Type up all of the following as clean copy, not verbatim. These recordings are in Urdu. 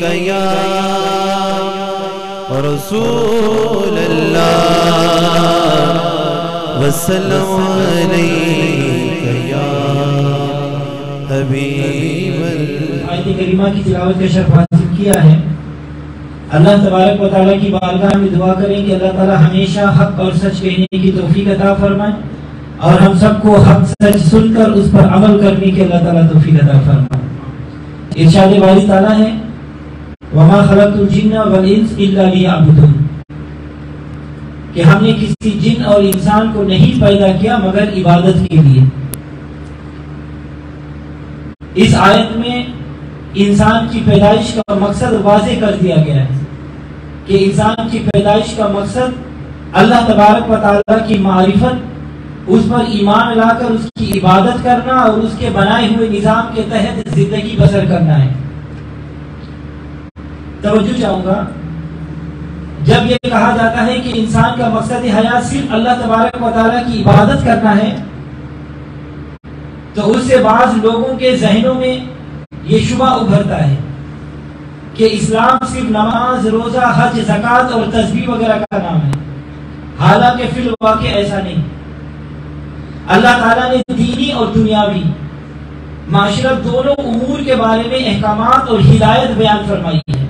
یا رسول اللہ وسلم علیک یا حبیب اللہ۔ آیت کریمہ کی تلاوت کا شرف حاصل کیا ہے۔ اللہ تبارک و تعالیٰ کی بارگاہ میں دعا کریں کہ اللہ تعالیٰ ہمیشہ حق اور سچ کہنے کی توفیق عطا فرمائے، اور ہم سب کو حق سچ سن کر اس پر عمل کرنے کی اللہ تعالیٰ توفیق عطا فرمائے۔ ارشاد باری تعالیٰ ہے وَمَا خَلَقْتُ الْجِنَّ وَالْإِنسَ إِلَّا لِيَعْبُدُونِ، کہ ہم نے کسی جن اور انسان کو نہیں پیدا کیا مگر عبادت کے لیے۔ اس آیت میں انسان کی پیدائش کا مقصد واضح کر دیا گیا ہے کہ انسان کی پیدائش کا مقصد اللہ تبارک و تعالیٰ کی معرفت، اس پر ایمان لا کر اس کی عبادت کرنا اور اس کے بنائے ہوئے نظام کے تحت زندگی بسر کرنا ہے۔ توجہ چاہوں گا، جب یہ کہا جاتا ہے کہ انسان کا مقصد حیات صرف اللہ تبارک و تعالیٰ کی عبادت کرنا ہے، تو اس سے بعض لوگوں کے ذہنوں میں یہ شبہ ابھرتا ہے کہ اسلام صرف نماز، روزہ، حج، زکوٰۃ اور تسبیح وغیرہ کا نام ہے، حالانکہ فی الواقع ایسا نہیں۔ اللہ تعالیٰ نے دینی اور دنیاوی معاشرت دونوں امور کے بارے میں احکامات اور ہدایت بیان فرمائی ہے۔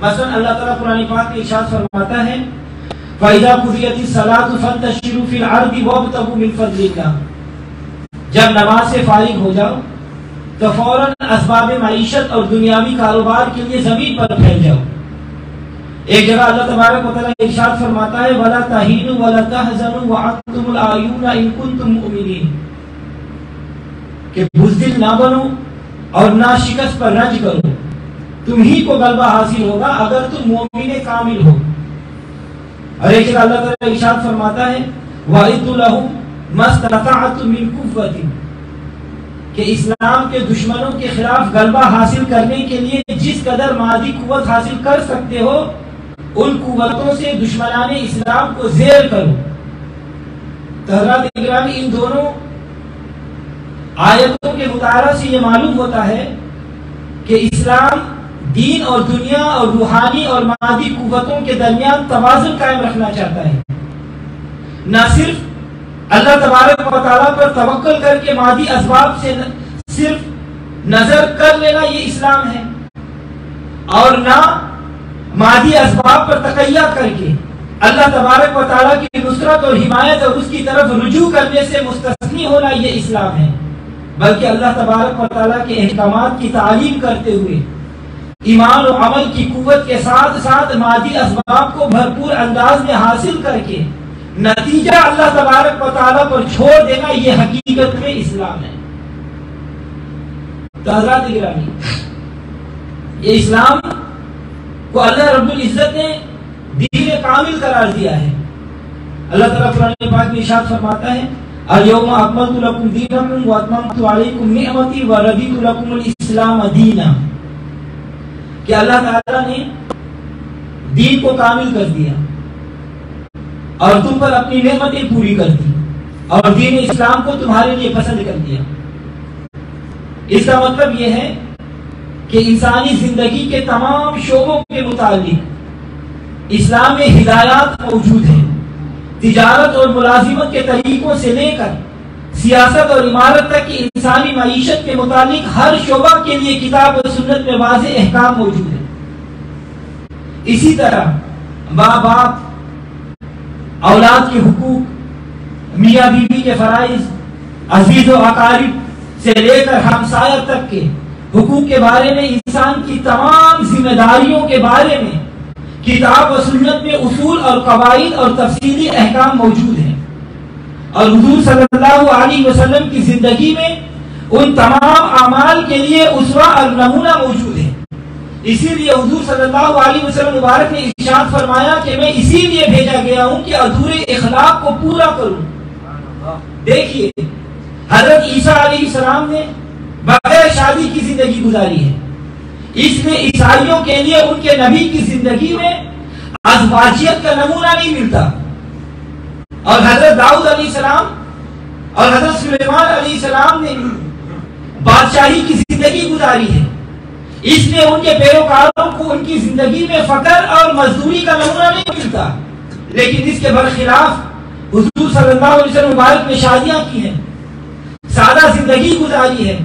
مثلا اللہ تعالیٰ قرآن پاک میں ارشاد فرماتا ہے فَإِذَا قُضِيَتِ الصَّلَاةُ فَانتَشِرُوا فِي الْأَرْضِ وَابْتَغُوا مِن فَضْلِ اللَّهِ، جب نماز سے فارغ ہو جاؤ تو فوراً اسباب معیشت اور دنیاوی کاروبار کے لیے زمین پر پھیل جاؤ۔ ایک جگہ اللہ تبارک و تعالیٰ ارشاد فرماتا ہے وَلَا تَهِنُوا وَلَا تَحْزَنُوا وَأَنْتُمُ الْأَعْلَوْنَ إِن كُنتُم مُؤْمِنِينَ، کہ بزدل نہ بنو اور نہ شکست پر رنج کرو، تم ہی کو غلبہ حاصل ہوگا اگر تم مومن کامل ہو۔ اور ایک جگہ اللہ تعالیٰ ارشاد فرماتا ہے وَأَعِدُّوا لَهُم مَا اسْتَطَعْتُم مِّن قُوَّةٍ، کہ اسلام کے دشمنوں کے خلاف غلبہ حاصل کرنے کے لیے جس قدر مادی قوت حاصل کر سکتے ہو ان قوتوں سے دشمنان اسلام کو زیر کرو۔ تو حضرات اکرامی، ان دونوں آیتوں کے مطالعہ سے یہ معلوم ہوتا ہے کہ اسلام دین اور دنیا اور روحانی اور مادی قوتوں کے درمیان توازن قائم رکھنا چاہتا ہے۔ نہ صرف اللہ تبارک و تعالیٰ پر توکل کر کے مادی اسباب سے صرف نظر کر لینا یہ اسلام ہے، اور نہ مادی اسباب پر تقیہ کر کے اللہ تبارک و تعالیٰ کی نصرت اور حمایت اور اس کی طرف رجوع کرنے سے مستثنی ہونا یہ اسلام ہے، بلکہ اللہ تبارک و تعالیٰ کے احکامات کی تعلیم کرتے ہوئے ایمان و عمل کی قوت کے ساتھ ساتھ مادی اسباب کو بھرپور انداز میں حاصل کر کے نتیجہ اللہ تبارک و تعالیٰ پر چھوڑ دینا یہ حقیقت میں اسلام ہے۔ تو حضرات گرامی، یہ اسلام کو اللہ رب العزت نے دین کامل قرار دیا ہے۔ اللہ تعالیٰ قرآن پاک میں ارشاد فرماتا ہے اليوم اکملت لکم دینکم واتممت علیکم نعمتی ورضیت لکم الاسلام دینا، کہ اللہ تعالیٰ نے دین کو کامل کر دیا اور تم پر اپنی نعمتیں پوری کر دی اور دین اسلام کو تمہارے لیے پسند کر دیا۔ اس کا مطلب یہ ہے کہ انسانی زندگی کے تمام شعبوں کے متعلق اسلام میں ہدایات موجود ہیں۔ تجارت اور ملازمت کے طریقوں سے لے کر سیاست اور عمارت تک کی انسانی معیشت کے متعلق ہر شعبہ کے لیے کتاب و سنت میں واضح احکام موجود ہیں۔ اسی طرح ماں باپ، اولاد کے حقوق، میاں بیوی کے فرائض، عزیز و اقارب سے لے کر ہمسایہ تک کے حقوق کے بارے میں، انسان کی تمام ذمہ داریوں کے بارے میں کتاب و سنت میں اصول اور قواعد اور تفصیلی احکام موجود ہیں، اور حضور صلی اللہ علیہ وسلم کی زندگی میں ان تمام اعمال کے لیے اسوہ اور نمونہ موجود ہے۔ اسی لیے حضور صلی اللہ علیہ وسلم مبارک نے ارشاد فرمایا کہ میں اسی لیے بھیجا گیا ہوں کہ ادھورے اخلاق کو پورا کروں۔ دیکھیے، حضرت عیسیٰ علیہ السلام نے بغیر شادی کی زندگی گزاری ہے، اس میں عیسائیوں کے لیے ان کے نبی کی زندگی میں ازواجیت کا نمونہ نہیں ملتا، اور حضرت داؤد علیہ السلام اور حضرت سلیمان علیہ السلام نے بادشاہی کی زندگی گزاری ہے، اس لیے ان کے پیروکاروں کو ان کی زندگی میں فقر اور مزدوری کا نمونہ نہیں ملتا، لیکن اس کے برخلاف حضور صلی اللہ علیہ وسلم مبارک نے شادیاں کی ہیں، سادہ زندگی گزاری ہے،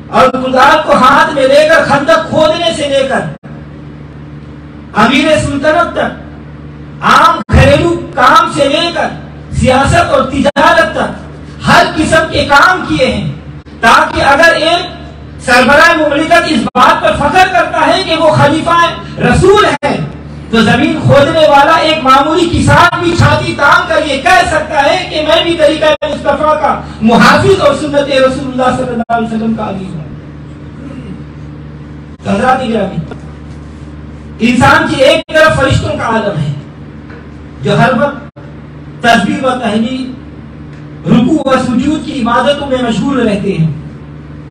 اور کلدار کو ہاتھ میں لے کر خندق کھودنے سے لے کر امیر سلطنت تک، عام گھریلو کام سے لے کر سیاست اور تجارت تک ہر قسم کے کام کیے ہیں، تاکہ اگر ایک سربراہ مملکت اس بات پر فخر کرتا ہے کہ وہ خلیفہ رسول ہے، تو زمین کھودنے والا ایک معمولی کسان بھی چھاتی تان کر یہ کہہ سکتا ہے کہ میں بھی طریقہ مصطفیٰ کا محافظ اور سنت رسول اللہ صلی اللہ علیہ وسلم کا عزیز ہوں۔ حضرات گرامی، انسان کی ایک طرف فرشتوں کا عالم ہے جو ہر وقت تسبیح و تحلیل، رکوع و سجود کی عبادتوں میں مشغول رہتے ہیں،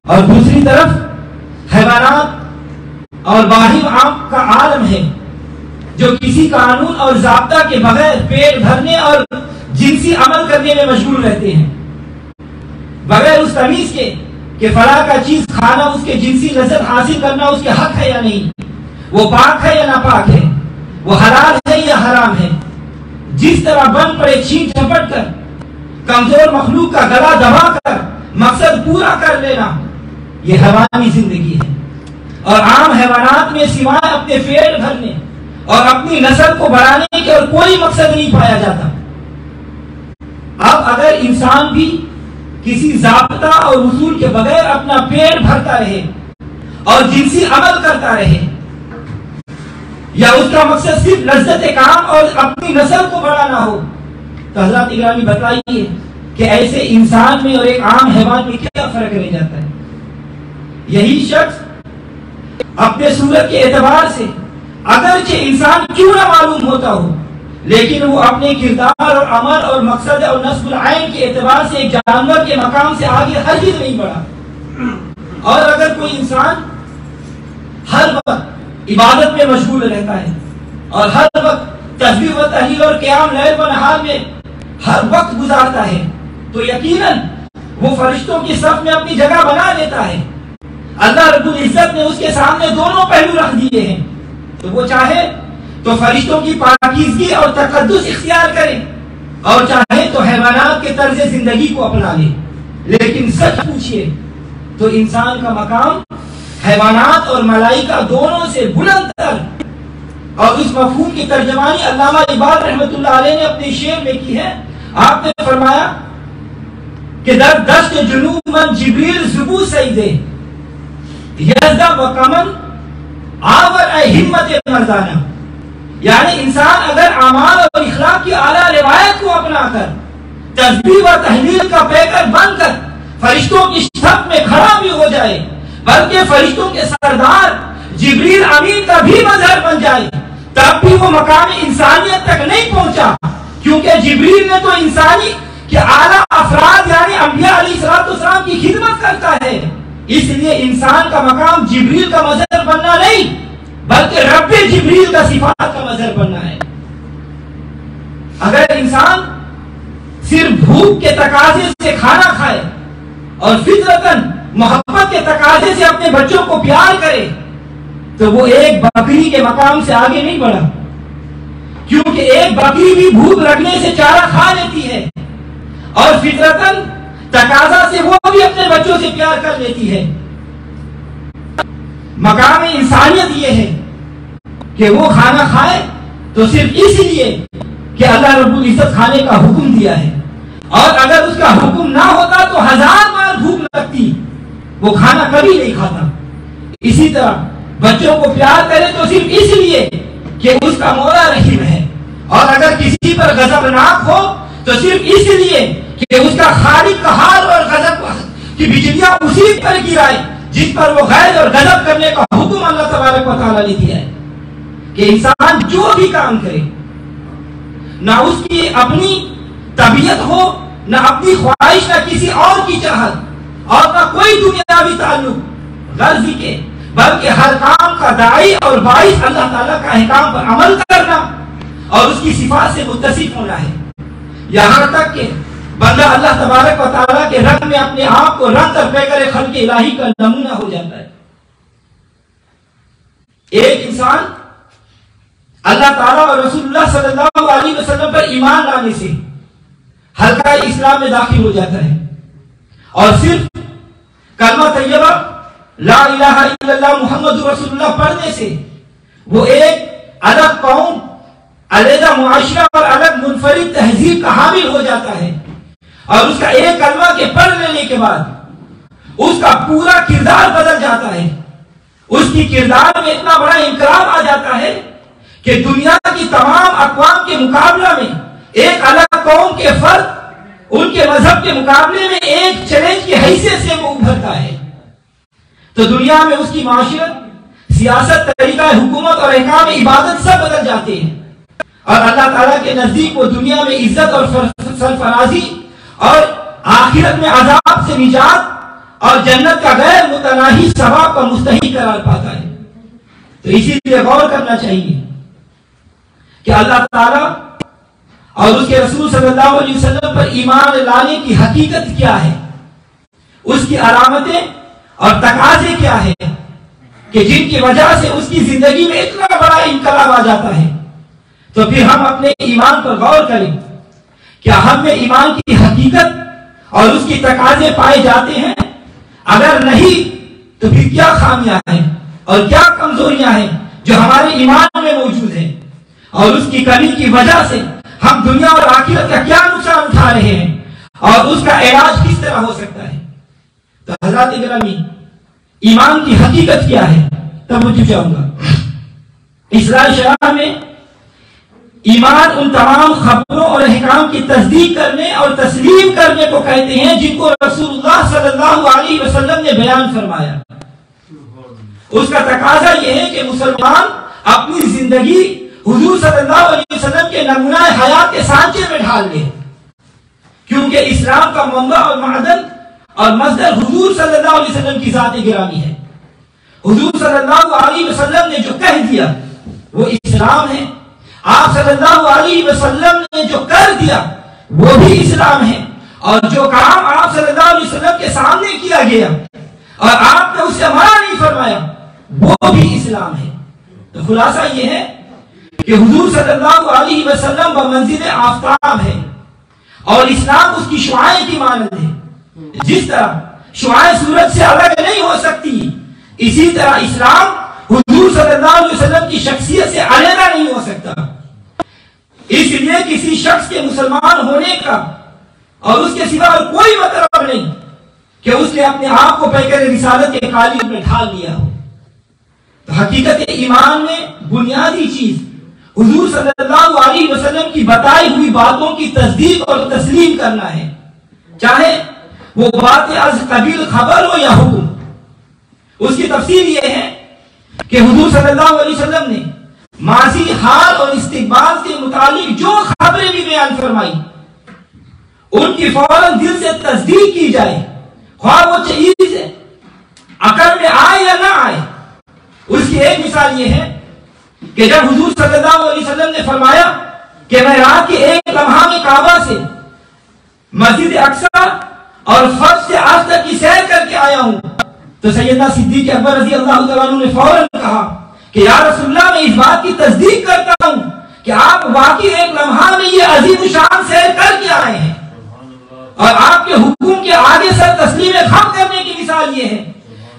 اور دوسری طرف حیوانات اور باہم عام کا عالم ہے جو کسی قانون اور ضابطہ کے بغیر پیٹ بھرنے اور جنسی عمل کرنے میں مشغول رہتے ہیں، بغیر اس تمیز کے کہ فلاں کا چیز کھانا اس کے جنسی لذت حاصل کرنا اس کے حق ہے یا نہیں، وہ پاک ہے یا ناپاک ہے، وہ حلال ہے یا حرام ہے۔ جس طرح بن پڑے چھین جھپٹ کر کمزور مخلوق کا گلا دبا کر مقصد پورا کر لینا، یہ حیوانی زندگی ہے، اور عام حیوانات میں سوائے اپنے پیٹ بھرنے اور اپنی نسل کو بڑھانے کے اور کوئی مقصد نہیں پایا جاتا۔ اب اگر انسان بھی کسی ضابطہ اور اصول کے بغیر اپنا پیٹ بھرتا رہے اور جنسی عمل کرتا رہے، یا اس کا مقصد صرف لذت کام اور اپنی نسل کو بڑھانا ہو، تو حضرات اکرامی بتائیے کہ ایسے انسان میں اور ایک عام حیوان میں کیا فرق رہ جاتا ہے؟ یہی شخص اپنے صورت کے اعتبار سے اگرچہ انسان کیوں نہ معلوم ہوتا ہو، لیکن وہ اپنے کردار اور عمل اور مقصد اور نصب العین کے اعتبار سے ایک جانور کے مقام سے آگے ہرگز نہیں بڑھا۔ اور اگر کوئی انسان ہر وقت عبادت میں مشغول رہتا ہے اور ہر وقت تسبیح و تحلیل اور قیام لیل و نہار میں ہر وقت گزارتا ہے، تو یقیناً وہ فرشتوں کی صف میں اپنی جگہ بنا لیتا ہے۔ اللہ رب العزت نے اس کے سامنے دونوں پہلو رکھ دیے ہیں، تو وہ چاہے تو فرشتوں کی پاکیزگی اور تقدس اختیار کرے، اور چاہے تو حیوانات کے طرز زندگی کو اپنا لے۔ لیکن سچ پوچھئے تو انسان کا مقام حیوانات اور ملائکہ دونوں سے بلند تر، اور اس مفہوم کی ترجمانی علامہ اقبال رحمۃ اللہ علیہ نے اپنے شعر میں کی ہے۔ آپ نے فرمایا کہ در دشت جنوب من جبریل زبو سیدے یزدہ و کمن آور اے ہمت مردانہ، یعنی انسان اگر اعمال اور اخلاق کی اعلیٰ روایت کو اپنا کر تسبیح و تحلیل کا پیکر بن کر فرشتوں کی صف میں کھڑا بھی ہو جائے، بلکہ فرشتوں کے سردار جبریل امین کا بھی مظہر بن جائے، تب بھی وہ مقام انسانیت تک نہیں پہنچا، کیونکہ جبریل نے تو انسانی کے اعلیٰ افراد یعنی انبیاء علیہ السلام کی خدمت کرتا ہے، اس لیے انسان کا مقام جبریل کا مظہر بننا نہیں بلکہ رب جبریل کا صفات کا مظہر بننا ہے۔ اگر انسان صرف بھوک کے تقاضے سے کھانا کھائے اور فطرتاً محبت کے تقاضے سے اپنے بچوں کو پیار کرے، تو وہ ایک بکری کے مقام سے آگے نہیں بڑھا، کیونکہ ایک بکری بھی بھوک لگنے سے چارہ کھا لیتی ہے، اور فطرتاً تقاضا سے وہ بھی اپنے بچوں سے پیار کر لیتی ہے۔ مقام انسانیت یہ ہے کہ وہ کھانا کھائے تو صرف اس لیے کہ اللہ رب العزت کھانے کا حکم دیا ہے، اور اگر اس کا حکم نہ ہوتا تو 1000 بار بھوک لگتی، وہ کھانا کبھی نہیں کھاتا۔ اسی طرح بچوں کو پیار کرے تو صرف اس لیے کہ اس کا مولا رحیم ہے، اور اگر کسی پر غضبناک ہو تو صرف اس لیے کہ اس کا خالق قہار اور غضب کی بجلیاں اسی پر گرائے جس پر وہ غیظ اور غضب کرنے کا حکم اللہ تبارک و تعالیٰ نے دیا ہے۔ کہ انسان جو بھی کام کرے، نہ اس کی اپنی طبیعت ہو، نہ اپنی خواہش، نہ کسی اور کی چاہت، اور نہ کوئی دنیاوی تعلق غرضی کے، بلکہ ہر کام کا داعی اور باعث اللہ تعالیٰ کا احکام پر عمل کرنا اور اس کی صفات سے متصف ہونا ہے، یہاں تک کہ بندہ اللہ تبارک و تعالیٰ کے رنگ میں اپنے آپ کو رنگ کر پیکر خلق الہی کا نمونہ ہو جاتا ہے۔ ایک انسان اللہ تعالیٰ اور رسول اللہ صلی اللہ علیہ وسلم پر ایمان لانے سے حلقہ اسلام میں داخل ہو جاتا ہے، اور صرف کلمہ طیبہ لا الہ الا اللہ محمد رسول اللہ پڑھنے سے وہ ایک الگ قوم، علیحدہ معاشرہ اور الگ منفرد تہذیب کا حامل ہو جاتا ہے، اور اس کا ایک کلمہ کے پڑھ لینے کے بعد اس کا پورا کردار بدل جاتا ہے۔ اس کی کردار میں اتنا بڑا انقلاب آ جاتا ہے کہ دنیا کی تمام اقوام کے مقابلہ میں ایک الگ قوم کے فرد ان کے مذہب کے مقابلے میں ایک چیلنج کی حیثیت سے وہ ابھرتا ہے۔ تو دنیا میں اس کی معاشرت، سیاست، طریقہ حکومت اور احکام عبادت سب بدل جاتے ہیں، اور اللہ تعالیٰ کے نزدیک وہ دنیا میں عزت اور سرفرازی اور آخرت میں عذاب سے نجات اور جنت کا غیر متناہی ثواب کا مستحق قرار پاتا ہے۔ تو اسی لیے غور کرنا چاہیے کہ اللہ تعالیٰ اور اس کے رسول صلی اللہ علیہ وسلم پر ایمان لانے کی حقیقت کیا ہے، اس کی علامتیں اور تقاضے کیا ہے کہ جن کی وجہ سے اس کی زندگی میں اتنا بڑا انقلاب آ جاتا ہے۔ تو پھر ہم اپنے ایمان پر غور کریں، کیا ہم میں ایمان کی حقیقت اور اس کی تقاضے پائے جاتے ہیں؟ اگر نہیں تو پھر کیا خامیاں ہیں اور کیا کمزوریاں ہیں جو ہمارے ایمان میں موجود ہیں، اور اس کی کمی کی وجہ سے ہم دنیا اور آخرت کا کیا نقصان اٹھا رہے ہیں، اور اس کا علاج کس طرح ہو سکتا ہے۔ تو حضرات گرامی، ایمان کی حقیقت کیا ہے؟ توجہ چاہوں گا۔ اسلام شرع میں ایمان ان تمام خبروں اور احکام کی تصدیق کرنے اور تسلیم کرنے کو کہتے ہیں جن کو رسول اللہ صلی اللہ علیہ وسلم نے بیان فرمایا۔ اس کا تقاضا یہ ہے کہ مسلمان اپنی زندگی حضور صلی اللہ علیہ وسلم کے نمونہ حیات کے سانچے میں ڈھال لے، کیونکہ اسلام کا منبع اور معدن اور مصدر حضور صلی اللہ علیہ وسلم کی ذات گرامی ہے۔ حضور صلی اللہ علیہ وسلم نے جو کہہ دیا وہ اسلام ہے، آپ صلی اللہ علیہ وسلم نے جو کر دیا وہ بھی اسلام ہے، اور جو کام آپ صلی اللہ علیہ وسلم کے سامنے کیا گیا اور آپ نے اس سے منع نہیں فرمایا وہ بھی اسلام ہے۔ تو خلاصہ یہ ہے کہ حضور صلی اللہ علیہ وسلم بمنزل آفتاب ہے، اور اسلام اس کی شعاعیں کی مانند ہے۔ جس طرح شعاعیں سورج سے الگ نہیں ہو سکتی، اسی طرح اسلام حضور صلی اللہ علیہ وسلم کی شخصیت سے علیحدہ نہیں ہو سکتا۔ اس لیے کسی شخص کے مسلمان ہونے کا اور اس کے سوا کوئی مطلب نہیں کہ اس نے اپنے آپ کو پیکر رسالت کے قالب میں ڈھال لیا ہو۔ تو حقیقت ایمان میں بنیادی چیز حضور صلی اللہ علیہ وسلم کی بتائی ہوئی باتوں کی تصدیق اور تسلیم کرنا ہے، چاہے وہ بات از قبیل خبر ہو یا حکم۔ اس کی تفصیل یہ ہے کہ حضور صلی اللہ علیہ وسلم نے ماضی، حال اور استقبال سے متعلق جو خبریں بھی بیان فرمائی ان کی فوراً دل سے تصدیق کی جائے، خواہ وہ چیز عقل میں آئے یا نہ آئے۔ اس کی ایک مثال یہ ہے کہ جب حضور صلی اللہ علیہ وسلم نے فرمایا کہ میں رات کے ایک لمحہ میں کعبہ سے مسجد اقصی اور فرش سے آج تک کی سیر کر کے آیا ہوں، تو سیدنا صدیق اکبر رضی اللہ تعالیٰ عنہ نے فوراً کہا کہ یا رسول اللہ، میں اس بات کی تصدیق کرتا ہوں کہ آپ واقعی ایک لمحہ میں یہ عظیم شان سیر کر کے آئے ہیں، اور آپ کے حکم کے آگے سر تسلیم خم کرنے کی مثال یہ ہے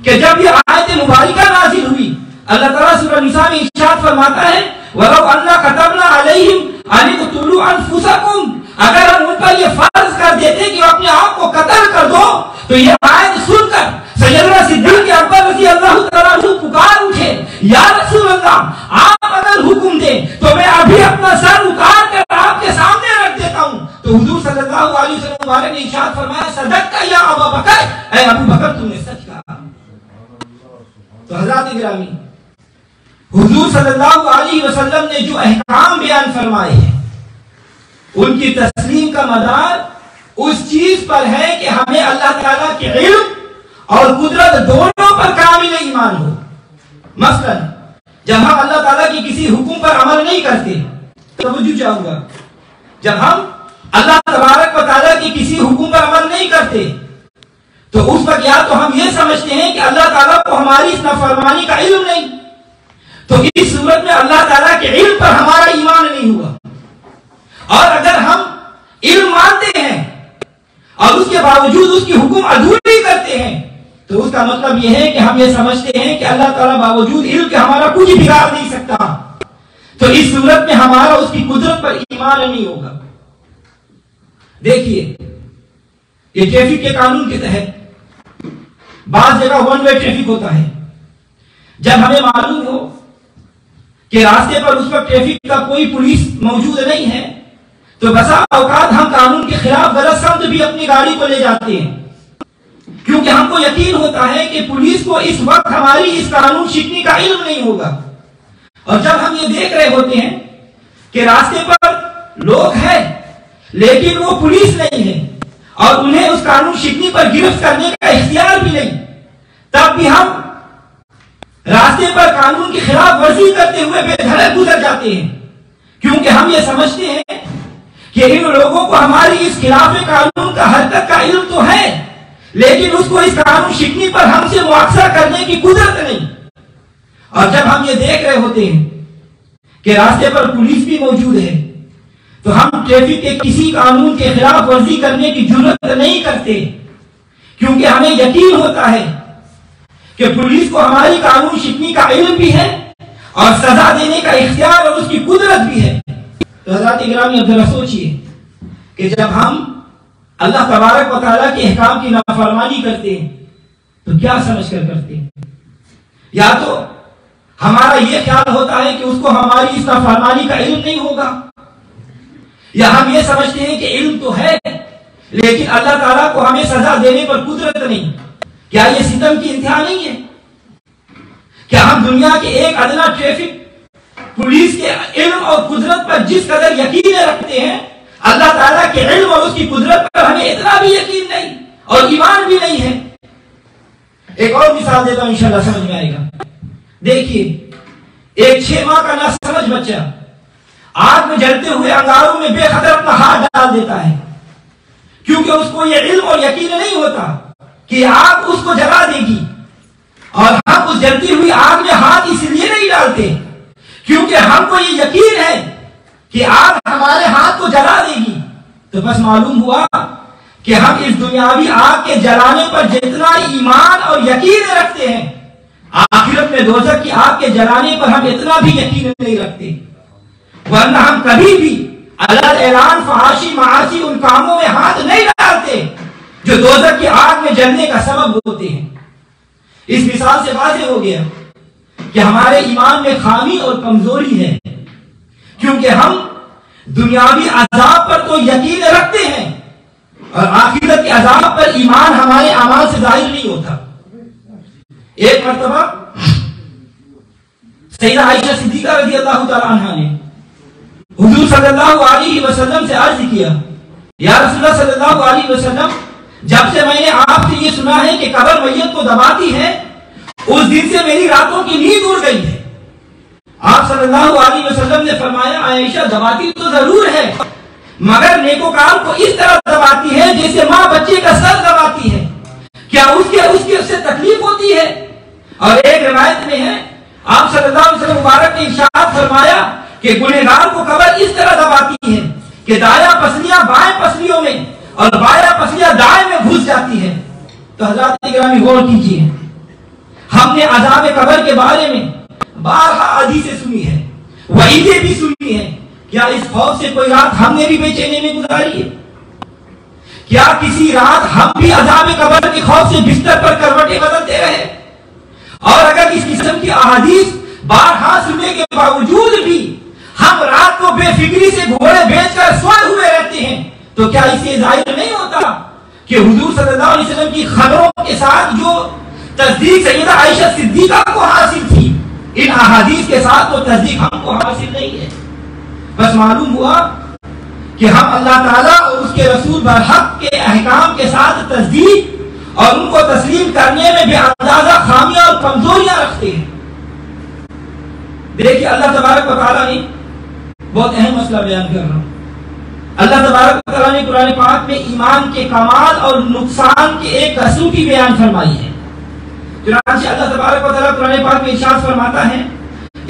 کہ جب یہ آیت مبارکہ نازل ہوئی، اللہ تعالیٰ سورہ نساء میں ارشاد فرماتا ہے وَلَوْ أَنَّا كَتَبْنَا عَلَيْهِمْ أَنِ اقْتُلُوا أَنفُسَكُمْ، اگر ہم ان پر یہ فرض کر دیتے کہ اپنے آپ کو قتل کر دو، تو یہ آیت سن کر سیدنا صدیق اکبر رضی اللہ تعالیٰ عنہ پکار اٹھے، یا رسول اللہ، آپ اگر حکم دیں تو میں ابھی اپنا سر اتار کر آپ کے سامنے رکھ دیتا ہوں۔ تو حضور صلی اللہ علیہ وسلم نے ارشاد فرمایا صدقت یا ابا بکر، اے ابو بکر تم نے سچ کہا۔ تو حضرات گرامی، حضور صلی اللہ علیہ وسلم نے جو احکام بیان فرمائے ہیں ان کی تسلیم کا مدار اس چیز پر ہے کہ ہمیں اللہ تعالیٰ کے علم اور قدرت دونوں پر کامل ایمان ہو۔ مثلا جب ہم اللہ تعالیٰ کی کسی حکم پر عمل نہیں کرتے، توجہ چاہوں گا، جب ہم اللہ تبارک و تعالیٰ کی کسی حکم پر عمل نہیں کرتے تو اس وقت یا تو ہم یہ سمجھتے ہیں کہ اللہ تعالیٰ کو ہماری اس نافرمانی کا علم نہیں، تو اس صورت میں اللہ تعالیٰ کے علم پر ہمارا ایمان نہیں ہوا. اور اگر ہم علم مانتے ہیں اور اس کے باوجود اس کی حکم ادھوری کرتے ہیں تو اس کا مطلب یہ ہے کہ ہم یہ سمجھتے ہیں کہ اللہ تعالیٰ باوجود علم کے ہمارا کچھ بگاڑ نہیں سکتا. تو اس صورت میں ہمارا اس کی قدرت پر ایمان نہیں ہوگا. دیکھیے یہ ٹریفک کے قانون کے تحت بعض جگہ ون وے ٹریفک ہوتا ہے. جب ہمیں معلوم ہو کہ راستے پر اس وقت ٹریفک کا کوئی پولیس موجود نہیں ہے تو بسا اوقات ہم قانون کے خلاف غلط سمت بھی اپنی گاڑی کو لے جاتے ہیں، کیونکہ ہم کو یقین ہوتا ہے کہ پولیس کو اس وقت ہماری اس قانون شکنی کا علم نہیں ہوگا. اور جب ہم یہ دیکھ رہے ہوتے ہیں کہ راستے پر لوگ ہیں لیکن وہ پولیس نہیں ہے اور انہیں اس قانون شکنی پر گرفت کرنے کا اختیار بھی نہیں، تب بھی ہم راستے پر قانون کی خلاف ورزی کرتے ہوئے بے دھڑک گزر جاتے ہیں، کیونکہ ہم یہ سمجھتے ہیں کہ ان لوگوں کو ہماری اس خلاف قانون کا حرکت کا علم تو ہے لیکن اس کو اس قانون شکنی پر ہم سے مواخذہ کرنے کی قدرت نہیں. اور جب ہم یہ دیکھ رہے ہوتے ہیں کہ راستے پر پولیس بھی موجود ہے تو ہم ٹریفک کے کسی قانون کے خلاف ورزی کرنے کی جرات نہیں کرتے، کیونکہ ہمیں یقین ہوتا ہے کہ پولیس کو ہماری قانون شکنی کا علم بھی ہے اور سزا دینے کا اختیار اور اس کی قدرت بھی ہے. تو حضرات اکرامی اب ذرا سوچئے کہ جب ہم اللہ تبارک و تعالیٰ کے احکام کی نافرمانی کرتے ہیں تو کیا سمجھ کر کرتے ہیں؟ یا تو ہمارا یہ خیال ہوتا ہے کہ اس کو ہماری اس نافرمانی کا علم نہیں ہوگا، یا ہم یہ سمجھتے ہیں کہ علم تو ہے لیکن اللہ تعالیٰ کو ہمیں سزا دینے پر قدرت نہیں. کیا یہ ستم کی انتہا نہیں ہے؟ کیا ہم دنیا کے ایک ادنا ٹریفک پولیس کے علم اور قدرت پر جس قدر یقین رکھتے ہیں اللہ تعالیٰ کے علم اور اس کی قدرت پر ہمیں اتنا بھی یقین نہیں اور ایمان بھی نہیں ہے؟ ایک اور مثال دیتا ہوں انشاءاللہ سمجھ میں آئے گا. دیکھیے ایک 6 ماہ کا ناسمجھ بچہ آگ میں جلتے ہوئے انگاروں میں بے خطر اپنا ہاتھ ڈال دیتا ہے، کیونکہ اس کو یہ علم اور یقین نہیں ہوتا کہ آگ اس کو جلا دے گی. اور ہم اس جلتی ہوئی آگ میں ہاتھ اس لیے نہیں ڈالتے کیونکہ ہم کو یہ یقین ہے کہ آگ ہمارے ہاتھ کو جلا دے گی. تو بس معلوم ہوا کہ ہم اس دنیاوی آگ کے جلانے پر جتنا ایمان اور یقین رکھتے ہیں آخرت میں دوزخ کی آگ کے جلانے پر ہم اتنا بھی یقین نہیں رکھتے. ورنہ ہم کبھی بھی اللہ اعلان فحاشی معاشی ان کاموں میں ہاتھ نہیں ڈالتے جو دوزخ کی آگ میں جلنے کا سبب ہوتے ہیں. اس مثال سے واضح ہو گیا کہ ہمارے ایمان میں خامی اور کمزوری ہے، کیونکہ ہم دنیاوی عذاب پر تو یقین رکھتے ہیں اور آخرت کے عذاب پر ایمان ہمارے اعمال سے ظاہر نہیں ہوتا. ایک مرتبہ سیدہ عائشہ صدیقہ رضی اللہ تعالی عنہا نے حضور صلی اللہ علیہ وسلم سے عرض کیا، یا رسول اللہ صلی اللہ علیہ وسلم، جب سے میں نے آپ سے یہ سنا ہے کہ قبر میت کو دباتی ہے اس دن سے میری راتوں کی نیند اڑ گئی ہے. آپ صلی اللہ علیہ وسلم نے فرمایا، عائشہ دباتی تو ضرور ہے مگر نیکوکار کو اس طرح دباتی ہے جیسے ماں بچے کا سر دباتی ہے. کیا اس سے تکلیف ہوتی ہے؟ اور ایک روایت میں ہے آپ صلی اللہ علیہ وسلم مبارک نے ارشاد فرمایا کہ گنہگار کو قبر اس طرح دباتی ہے کہ دایاں پسلیاں بائیں پسلیوں میں اور بایاں پسلیاں دائیں میں گھس جاتی ہے. تو حضرات اکرامی غور کیجیے، ہم نے عذاب قبر کے بارے میں بارہا حدیثیں سنی ہے، وعیدیں بھی سنی ہے. کیا اس خوف سے کوئی رات ہم نے بھی بے چینی میں گزاری ہے؟ کیا کسی رات ہم بھی عذاب قبر کے خوف سے بستر پر کروٹیں بدلتے رہے؟ اور اگر اس قسم کی احادیث بارہا سننے کے باوجود بھی ہم رات کو بے فکری سے گھوڑے بیچ کر سوئے ہوئے رہتے ہیں تو کیا اسے ظاہر نہیں ہوتا کہ حضور صلی اللہ علیہ وسلم کی خبروں کے ساتھ جو تصدیق سیدہ عائشہ صدیقہ کو حاصل تھی ان احادیث کے ساتھ وہ تصدیق ہم کو حاصل نہیں ہے؟ بس معلوم ہوا کہ ہم اللہ تعالیٰ اور اس کے رسول برحق کے احکام کے ساتھ تصدیق اور ان کو تسلیم کرنے میں بے اندازہ خامیاں اور کمزوریاں رکھتے ہیں. دیکھیے اللہ تبارک و تعالیٰ نے بہت اہم مسئلہ بیان کر رہا ہوں. اللہ تبارک و تعالیٰ نے قرآن پاک میں ایمان کے کمال اور نقصان کی ایک کسوٹی بیان فرمائی ہے. چنانچہ اللہ تبارک و تعالیٰ قرآن پاک میں ارشاد فرماتا ہے،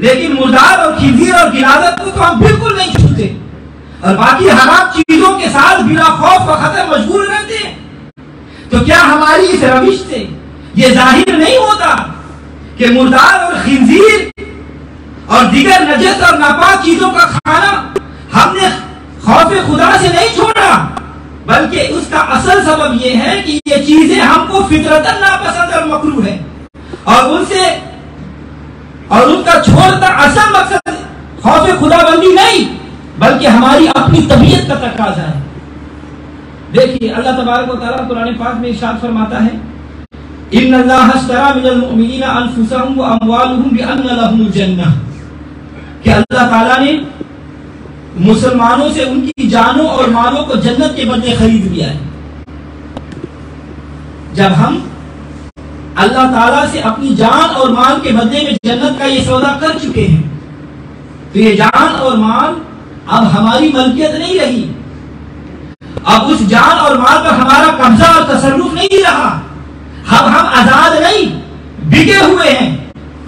لیکن مردار اور خنزیر اور گلادت کو تو ہم بالکل نہیں چھوتے، اور باقی حرام چیزوں کے ساتھ بلا خوف و خطر مشغول رہتے ہیں۔ تو کیا ہماری اس روش سے یہ ظاہر نہیں ہوتا کہ مردار اور خنزیر اور دیگر نجس اور ناپاک چیزوں کا کھانا ہم نے خوف خدا سے نہیں چھوڑا، بلکہ اس کا اصل سبب یہ ہے کہ یہ چیزیں ہم کو فطرتاً ناپسند اور مکروہ ہے، اور ان کا چھوڑنا اصل مقصد خوف خدا بندی نہیں بلکہ ہماری اپنی طبیعت کا تقاضا ہے۔ دیکھیے اللہ تبارک و تعالیٰ قرآن پاک میں ارشاد فرماتا ہے ان اللہ اشتری من المؤمنین انفسهم واموالهم بان لهم الجنہ، کہ اللہ تعالیٰ نے مسلمانوں سے ان کی جانوں اور مالوں کو جنت کے بدلے خرید لیا ہے۔ جب ہم اللہ تعالیٰ سے اپنی جان اور مال کے بدلے میں جنت کا یہ سودا کر چکے ہیں تو یہ جان اور مال اب ہماری ملکیت نہیں رہی، اب اس جان اور مال پر ہمارا قبضہ اور تصرف نہیں رہا، اب ہم آزاد نہیں، بکے ہوئے ہیں،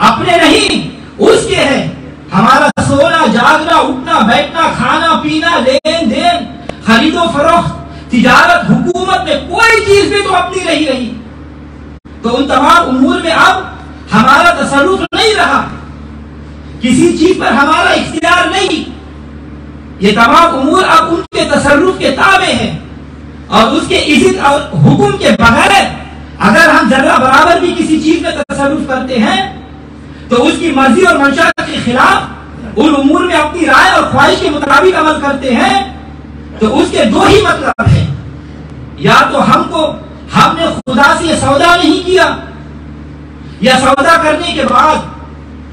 اپنے نہیں اس کے ہیں۔ ہمارا سونا جاگنا اٹھنا بیٹھنا کھانا پینا لین دین خرید و فروخت تجارت حکومت میں کوئی چیز بھی تو اپنی نہیں رہی، تو ان تمام امور میں اب ہمارا تصرف نہیں رہا، کسی چیز پر ہمارا اختیار نہیں، یہ تمام امور اب ان کے تصرف کے تابع ہیں، اور اس کے اذن اور حکم کے بغیر اگر ہم ذرہ برابر بھی کسی چیز میں تصرف کرتے ہیں تو اس کی مرضی اور منشا کے خلاف ان امور میں اپنی رائے اور خواہش کے مطابق عمل کرتے ہیں، تو اس کے دو ہی مطلب ہیں، یا تو ہم نے خدا سے یہ سودا نہیں کیا، یا سودا کرنے کے بعد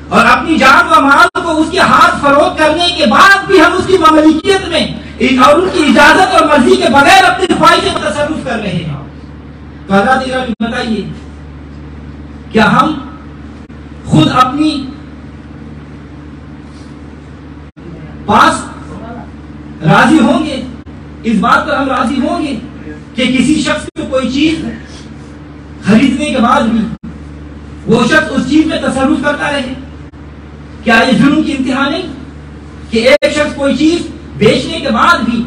اور اپنی جان و مال کو اس کے ہاتھ فروخت کرنے کے بعد بھی ہم اس کی مملکیت میں اور ان کی اجازت اور مرضی کے بغیر اپنی خواہش سے تصرف کر رہے ہیں۔ تو حضرات گرامی بتائیے کیا ہم خود اپنی پاس راضی ہوں گے، اس بات پر ہم راضی ہوں گے کہ کسی شخص کو کوئی چیز خریدنے کے بعد بھی وہ شخص اس چیز میں تصرف کرتا رہے؟ کیا یہ ظلم کی انتہا نہیں کہ ایک شخص کوئی چیز بیچنے کے بعد بھی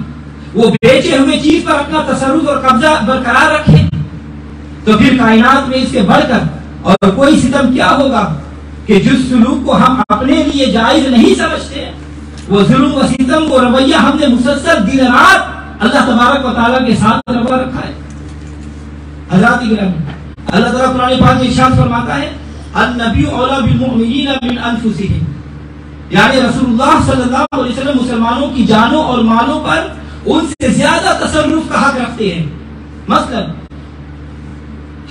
وہ بیچے ہوئے چیز پر اپنا تصرف اور قبضہ برقرار رکھے؟ تو پھر کائنات میں اس سے بڑھ کر اور کوئی ستم کیا ہوگا کہ جس سلوک کو ہم اپنے لیے جائز نہیں سمجھتے وہ ظلم و ستم و رویہ ہم نے مسلسل دن رات اللہ تبارک و تعالیٰ کے ساتھ روا رکھا ہے۔ حضرات گرامی اللہ تعالیٰ قرآن پاک میں ارشاد فرماتا ہے النبی اولی بالمؤمنین من انفسہم، یعنی رسول اللہ صلی اللہ علیہ وسلم مسلمانوں کی جانوں اور مالوں پر ان سے زیادہ تصرف کا حق رکھتے ہیں۔ مثلا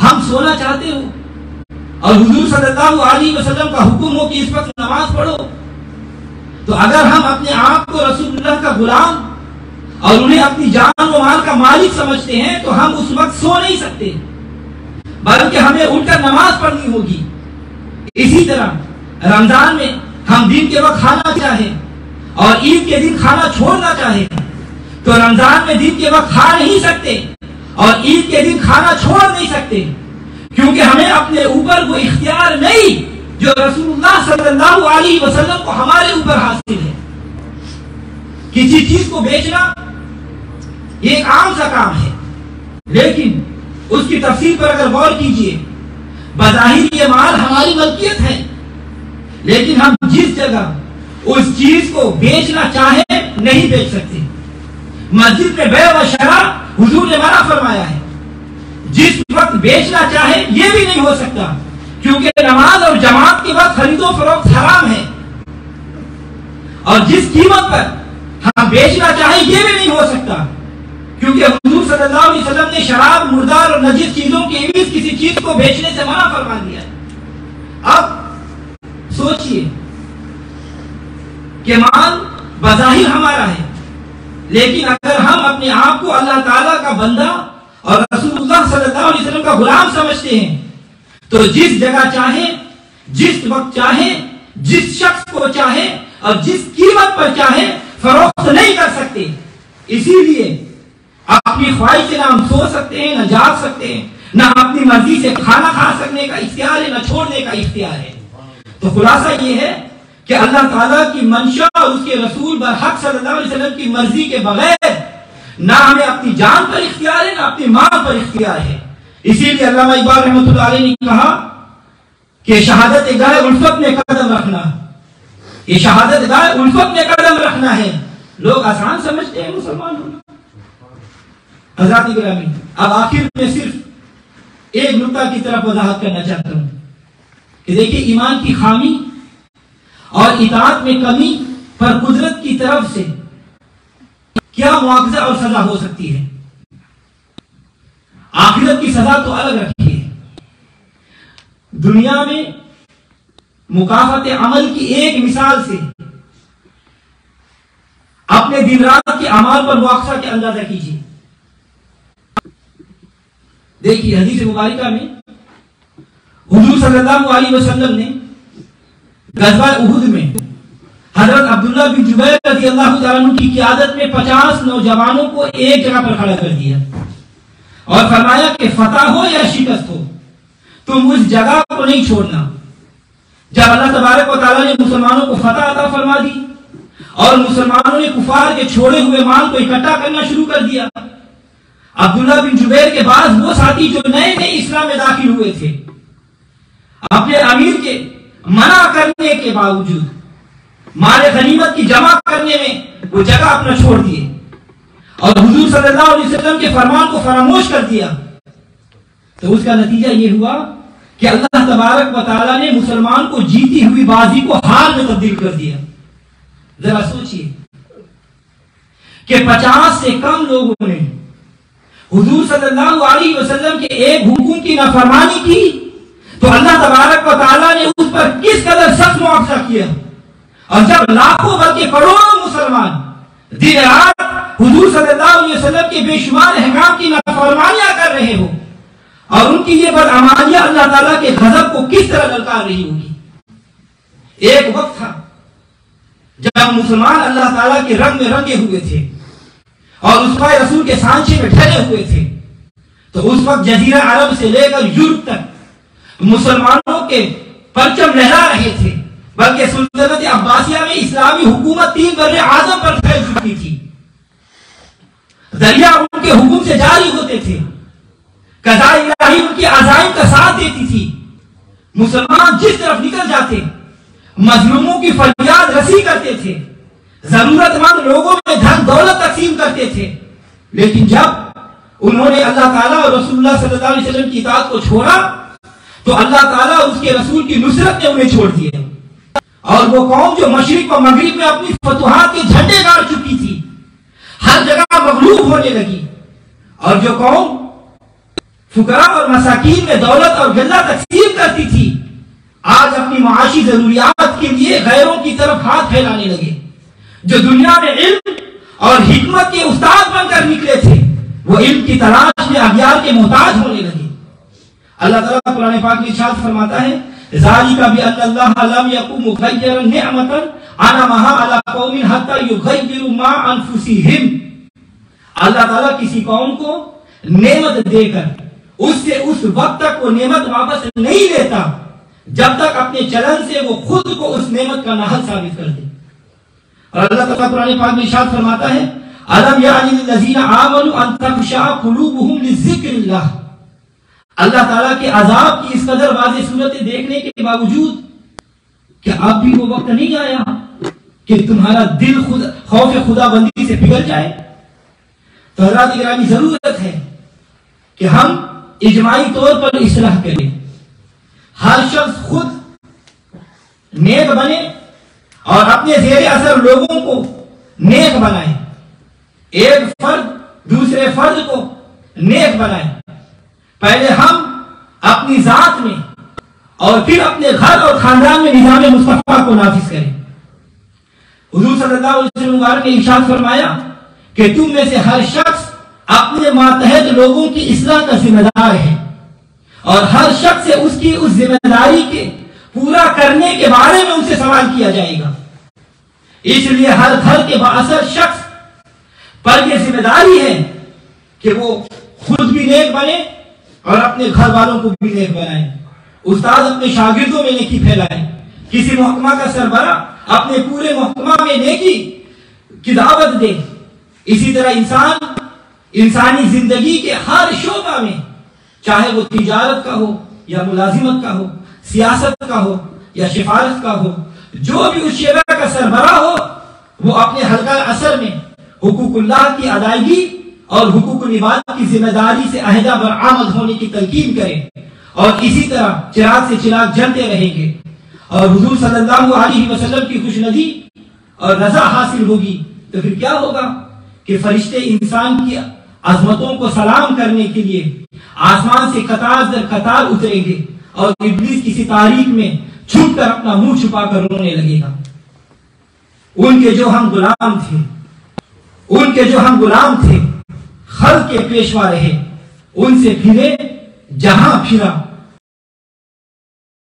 ہم سونا چاہتے ہو اور حضور صلی اللہ علیہ وسلم کا حکم ہو کہ اس وقت نماز پڑھو، تو اگر ہم اپنے آپ کو رسول اللہ کا غلام اور انہیں اپنی جان و مال کا مالک سمجھتے ہیں تو ہم اس وقت سو نہیں سکتے بلکہ ہمیں اٹھ کر نماز پڑھنی ہوگی۔ اسی طرح رمضان میں ہم دن کے وقت کھانا چاہیں اور عید کے دن کھانا چھوڑنا چاہیں تو رمضان میں دن کے وقت کھا نہیں سکتے اور عید کے دن کھانا چھوڑ نہیں سکتے، کیونکہ ہمیں اپنے اوپر وہ اختیار نہیں جو رسول اللہ صلی اللہ علیہ وسلم کو ہمارے اوپر حاصل ہے۔ کسی چیز کو بیچنا یہ ایک عام سا کام ہے، لیکن اس کی تفصیل پر اگر غور کیجئے بظاہر یہ مال ہماری ملکیت ہے، لیکن ہم جس جگہ اس چیز کو بیچنا چاہیں نہیں بیچ سکتے۔ مسجد میں بیع و شراء حضور نے منع فرمایا ہے، جس وقت بیچنا چاہے یہ بھی نہیں ہو سکتا، کیونکہ نماز اور جماعت کے وقت خرید و فروخت حرام ہے، اور جس قیمت پر ہم بیچنا چاہیں یہ بھی نہیں ہو سکتا، کیونکہ حضور صلی اللہ علیہ وسلم نے شراب مردار اور نجس چیزوں کے عوض کسی چیز کو بیچنے سے منع فرما دیا ہے۔ اب سوچئے کہ مال بظاہر ہمارا ہے، لیکن اگر ہم اپنے آپ کو اللہ تعالیٰ کا بندہ اور رسول اللہ صلی اللہ علیہ وسلم کا غلام سمجھتے ہیں تو جس جگہ چاہیں جس وقت چاہیں جس شخص کو چاہیں اور جس قیمت پر چاہیں فروخت نہیں کر سکتے۔ اسی لیے اپنی خواہش سے نہ ہم سو سکتے ہیں، نہ جاگ سکتے ہیں، نہ اپنی مرضی سے کھانا کھا سکنے کا اختیار ہے، نہ چھوڑنے کا اختیار ہے۔ تو خلاصہ یہ ہے کہ اللہ تعالیٰ کی منشا اور اس کے رسول برحق صلی اللہ علیہ وسلم کی مرضی کے بغیر نہ ہمیں اپنی جان پر اختیار ہے نہ اپنی مال پر اختیار ہے. اسی لیے علامہ اقبال رحمۃ اللہ علیہ نے کہا کہ شہادت گاہ الفت میں قدم رکھنا، یہ شہادت گاہ الفت میں قدم رکھنا ہے. لوگ آسان سمجھتے ہیں مسلمان ہونا. حضرات گرامی، اب آخر میں صرف ایک نقطہ کی طرف وضاحت کرنا چاہتا ہوں کہ دیکھیں ایمان کی خامی اور اطاعت میں کمی پر قدرت کی طرف سے کیا مواخذہ اور سزا ہو سکتی ہے. آخرت کی سزا تو الگ رکھی ہے. دنیا میں مکافات عمل کی ایک مثال سے اپنے دن رات کے اعمال پر مواخذہ کے اندازہ کیجیے. دیکھیے حدیث مبارکہ میں حضور صلی اللہ علیہ وسلم نے غزوہ احد میں حضرت عبداللہ بن جبیر رضی اللہ تعالیٰ عنہ کی قیادت میں 50 نوجوانوں کو ایک جگہ پر کھڑا کر دیا اور فرمایا کہ فتح ہو یا شکست ہو تم اس جگہ کو نہیں چھوڑنا. جب اللہ تبارک و تعالیٰ نے مسلمانوں کو فتح عطا فرما دی اور مسلمانوں نے کفار کے چھوڑے ہوئے مال کو اکٹھا کرنا شروع کر دیا، عبداللہ بن جبیر کے بعد وہ ساتھی جو نئے نئے اسلام میں داخل ہوئے تھے اپنے امیر کے منع کرنے کے باوجود مال غنیمت کی جمع کرنے میں وہ جگہ اپنا چھوڑ دیے اور حضور صلی اللہ علیہ وسلم کے فرمان کو فراموش کر دیا. تو اس کا نتیجہ یہ ہوا کہ اللہ تبارک و تعالیٰ نے مسلمان کو جیتی ہوئی بازی کو ہار میں تبدیل کر دیا. ذرا سوچئے کہ 50 سے کم لوگوں نے حضور صلی اللہ علیہ وسلم کے ایک حکم کی نافرمانی کی تو اللہ تبارک و تعالیٰ نے اس پر کس قدر سخت مواخذہ کیا. اور جب لاکھوں بلکہ کروڑوں مسلمان دن رات حضور صلی اللہ علیہ وسلم کے بے شمار احکام کی نافرمانیاں کر رہے ہو اور ان کی یہ بدعمالیاں اللہ تعالیٰ کے غضب کو کس طرح للکار رہی ہوگی. ایک وقت تھا جب مسلمان اللہ تعالیٰ کے رنگ میں رنگے ہوئے تھے اور اس پائے رسول کے سانچے میں ڈھلے ہوئے تھے. تو اس وقت جزیرہ عرب سے لے کر یورپ تک مسلمانوں کے پرچم لہرا رہے تھے، بلکہ سلطنت عباسیہ میں اسلامی حکومت 3 بر اعظم پر پھیل چکی تھی. دریا ان کے حکم سے جاری ہوتے تھے، قضاء الہی ان کی عزائم کا ساتھ دیتی تھی. مسلمان جس طرف نکل جاتے مظلوموں کی فریاد رسی کرتے تھے، ضرورت مند لوگوں میں دھن دولت تقسیم کرتے تھے. لیکن جب انہوں نے اللہ تعالیٰ اور رسول اللہ صلی اللہ علیہ وسلم کی اطاعت کو چھوڑا تو اللہ تعالیٰ اور اس کے رسول کی نصرت نے انہیں چھوڑ دیا. اور وہ قوم جو مشرق و مغرب میں اپنی فتوحات کے جھنڈے گاڑ چکی تھی ہر جگہ مغلوب ہونے لگی، اور جو قوم فقراء اور مساکین میں دولت اور غلہ تقسیم کرتی تھی آج اپنی معاشی ضروریات کے لیے غیروں کی طرف ہاتھ پھیلانے لگے. جو دنیا میں علم اور حکمت کے استاد بن کر نکلے تھے وہ علم کی تلاش میں اغیار کے محتاج ہونے لگے. اللہ تعالیٰ قرآن پاک میں ارشاد فرماتا ہے ذالک بأن اللہ لم یکن مغیرا نعمتا انعمہا علی قوم حتی یغیروا ما انفسہم. اللہ تعالیٰ کسی قوم کو نعمت دے کر اس سے اس وقت تک وہ نعمت واپس نہیں لیتا جب تک اپنے چلن سے وہ خود کو اس نعمت کا ناحق ثابت کر دے. اور اللہ تعالیٰ قرآن پاک میں ارشاد فرماتا ہے الم یعن للذین آمنوا ان تخشع قلوبہم لذکر اللہ. اللہ تعالیٰ کے عذاب کی اس قدر واضح صورتیں دیکھنے کے باوجود کہ اب بھی وہ وقت نہیں آیا کہ تمہارا دل خوف خدا بندی سے پگھل جائے. تو حضرات گرامی ضرورت ہے کہ ہم اجماعی طور پر اصلاح کریں. ہر شخص خود نیک بنے اور اپنے زیر اثر لوگوں کو نیک بنائے. ایک فرد دوسرے فرد کو نیک بنائے. پہلے ہم اپنی ذات میں اور پھر اپنے گھر اور خاندان میں نظام مصطفیٰ کو نافذ کریں. حضور صلی اللہ علیہ وسلم مبارک نے ارشاد فرمایا کہ تم میں سے ہر شخص اپنے ماتحت لوگوں کی اصلاح کا ذمہ دار ہے اور ہر شخص سے اس کی اس ذمہ داری کے پورا کرنے کے بارے میں ان سے سوال کیا جائے گا. اس لیے ہر گھر کے بااثر شخص پر یہ ذمہ داری ہے کہ وہ خود بھی نیک بنے اور اپنے گھر والوں کو بھی نیک بنائے. استاد اپنے شاگردوں میں نیکی پھیلائے. کسی محکمہ کا سربراہ اپنے پورے محکمہ میں نیکی کی دعوت دے. اسی طرح انسانی زندگی کے ہر شعبہ میں، چاہے وہ تجارت کا ہو یا ملازمت کا ہو، سیاست کا ہو یا سفارت کا ہو، جو بھی اس شعبہ کا سربراہ ہو، وہ اپنے حلقہ اثر میں حقوق اللہ کی ادائیگی اور حقوق العباد کی ذمہ داری سے عہدہ برآمد ہونے کی تلقین کرے، اور اسی طرح چراغ سے چراغ جلتے رہیں گے. اور حضور صلی اللہ علیہ وسلم کی خوشنودی اور رضا حاصل ہوگی تو پھر کیا ہوگا کہ فرشتے انسان کی عظمتوں کو سلام کرنے کے لیے آسمان سے قطار در قطار اتریں گے، اور ابلیس کسی تاریک میں چھپ کر اپنا منہ چھپا کر رونے لگے گا. ان کے جو ہم غلام تھے خلق کے پیشوا رہے، ان سے پھرے جہاں پھرا